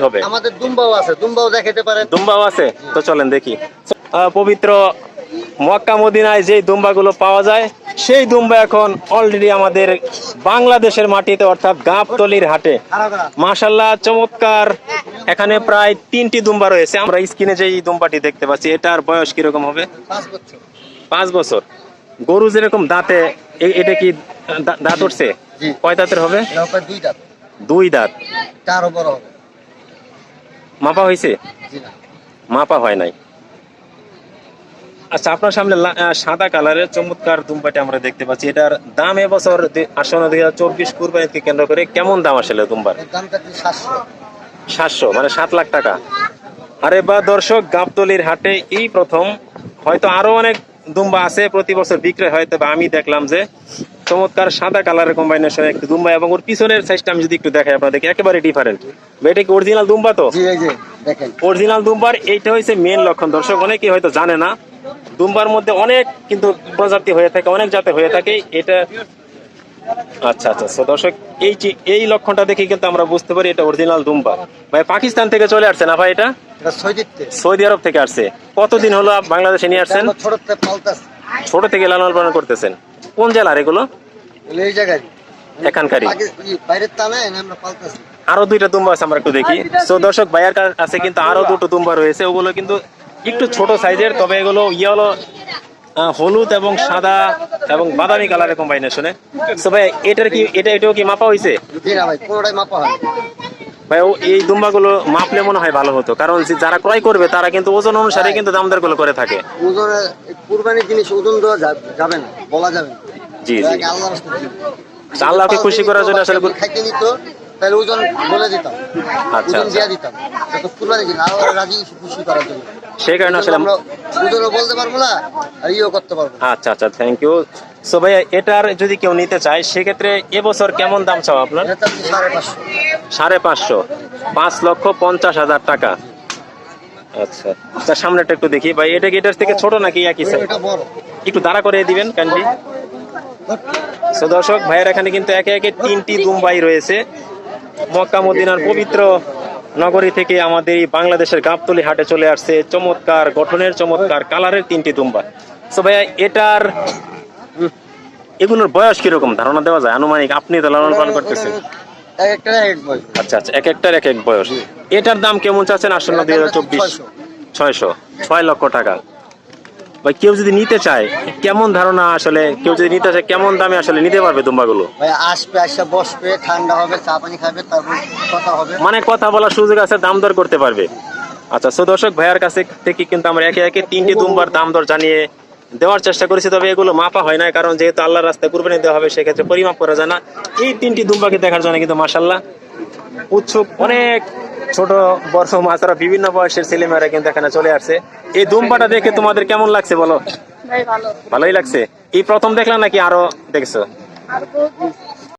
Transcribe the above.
হবে। আমাদের দুম্বাও আছে, দুম্বাও দেখাতে পারেন। দুম্বাও আছে, তো চলেন দেখি। পবিত্র মক্কা মদিনায় যে দুম্বাগুলো পাওয়া যায় সেই দুম্বা এখন অলরেডি আমাদের বাংলাদেশের মাটিতে অর্থাৎ গাবতলীর হাটে মাশাআল্লাহ চমৎকার। এখানে প্রায় 3টি দুম্বা রয়েছে। আমরা স্ক্রিনে যে দুম্বাটি দেখতে পাচ্ছি এটার বয়স কিরকম হবে? 5 বছর। 5 বছর। গরু যেরকম দাঁতে, এটা কি দাঁত উঠছে? কয় দাঁতের হবে? 2 দাঁত। 2 দাঁত। আরো বড় হবে। মাপা হয়েছে? জি না, মাপা হয় নাই। আচ্ছা, আপনার সামনে সাদা কালারের চমৎকার দুম্বাটি আমরা দেখতে পাচ্ছি। এটার দাম এবছর আসন্ন 2024 কুরবানিকে কেন্দ্র করে কেমন দাম আসলে দুম্বার? দামটা 700। 700 মানে 7 লাখ টাকা। আরে বা দর্শক, গাবতলীর হাটে এই প্রথম, হয়তো আরো অনেক দুম্বা আছে প্রতি বছর বিক্রয় হয়, তবে আমি দেখলাম যে চমৎকার সাদা কালারের কম্বাইনেশন একটি দুম্বা, এবং ওর পিছনের সাইজটা আমি যদি একটু দেখাই আপনাদেরকে, একেবারে ডিফারেন্ট। এটা কি অরিজিনাল দুম্বা? তো জি, এই যে দেখেন অরিজিনাল দুম্বার এইটা হচ্ছে মেন লক্ষণ। দর্শক অনেকেই হয়তো জানে না, দুম্বার মধ্যে অনেক কিন্তু প্রজাতি হয়ে থাকে, অনেক জাতের হয়ে থাকে এটা। আচ্ছা আচ্ছা, তো দর্শক এই লক্ষণটা দেখে কিন্তু আমরা বুঝতে পারি এটা অরিজিনাল দুম্বা। ভাই পাকিস্তান থেকে চলে আসছে না ভাই? এটা সৌদি আরব থেকে আসছে। কতদিন হলো বাংলাদেশে নিয়ে আসছেন? ছোট থেকে লালন পালন করতেছেন। কোন জেলার এগুলো? এই জায়গায় এখানকারই। বাইরের তালে আমরা পালতাছি। আরো 2টা দুম্বা আছে, আমরা একটু দেখি। তো দর্শক, ভাইয়ার কাছে কিন্তু আরো 2টো দুম্বা রয়েছে, ওগুলো কিন্তু একটু ছোট সাইজের, তবে এগুলো ইয়েলো, হলুদ এবং সাদা এবং বাদামি কালারের কম্বাইনেশনে। তো ভাই এটাও কি মাপা হয়েছে? জি না ভাই, পুরোটাই মাপা হয়। ভাই এই দুম্বাগুলো মাপলে মনে হয় ভালো হতো, কারণ যারা ক্রয় করবে তারা কিন্তু ওজন অনুসারে কিন্তু দাম দর গুলো করে থাকে। ওজন কুরবানির জিনিস ওজন দেওয়া যাবে না, বলা যাবে না। জি জি, আল্লাহর আল্লাহকে খুশি করার জন্য আসলে খাইতে নিত, তাহলে ওজন বলে দিতাম, আচ্ছা ওজন দিয়ে দিতাম। তো কুরবানি দিন আল্লাহর রাজি খুশি করার জন্য, সেই কারণে আসলে আমরা ওজনও বলতে পারবো না আর ইও করতে পারবো না। আচ্ছা আচ্ছা, থ্যাংক ইউ। সো ভাই, এটার যদি কেউ নিতে চায় সেক্ষেত্রে এবছর কেমন দাম চাও আপনার? 5.5 5,50,000 টাকা। আচ্ছা, তার সামনেটা একটু দেখি ভাই। এটা কি এটার থেকে ছোট নাকি একই সাইজ? এটা বড়। একটু দাঁড়া করে দিবেন কাইন্ডলি। সো দর্শক, ভাইয়ের এখানে কিন্তু একে একে 3টি দুম্বাই রয়েছে। মক্কা মদিনার পবিত্র নগরী থেকে আমাদের এই বাংলাদেশের গাবতলী হাটে চলে আসছে চমৎকার গঠনের, চমৎকার কালারের 3টি দুম্বা। সো ভাইয়া, এগুলোর বয়স কিরকম ধারণা দেওয়া যায় আনুমানিক? আপনি তো লালন পালন করতেছেন। আচ্ছা আচ্ছা, এক একটার এক এক বয়স। এটার দাম কেমন চাচ্ছেন আসন্ন 2024? 6 লক্ষ টাকা। ভাই, কেউ যদি নিতে চায় কেমন ধারণা আসলে, কেউ যদি নিতে চায় কেমন দামে আসলে নিতে পারবে দুম্বাগুলো? ভাই আসবে, আসা বসবে, ঠান্ডা হবে, চা পানি খাবে, তারপর কথা হবে, মানে কথা বলার সুযোগ আছে, দাম দর করতে পারবে। আচ্ছা, সো দর্শক, ভাইয়ার কাছে থেকে কিন্তু আমরা একে একে 3টি দুম্বার দাম দর জানিয়ে দেওয়ার চেষ্টা করেছি, তবে এগুলো মাপা হয় না, কারণ যেহেতু আল্লাহর রাস্তায় কুরবানি দেওয়া হবে সেক্ষেত্রে পরিমাপ করা যায় না। এই 3টি দুম্বাকে দেখার জন্য কিন্তু মাশাআল্লাহ উৎসুক অনেক ছোট বড় মাছরা বিভিন্ন বয়সের ছেলেমেয়েরা কিন্তু এখানে চলে আসছে। এই দুম্বাটা দেখে তোমাদের কেমন লাগছে বলো? ভালোই লাগছে। এই প্রথম দেখলাম নাকি আরো দেখছো?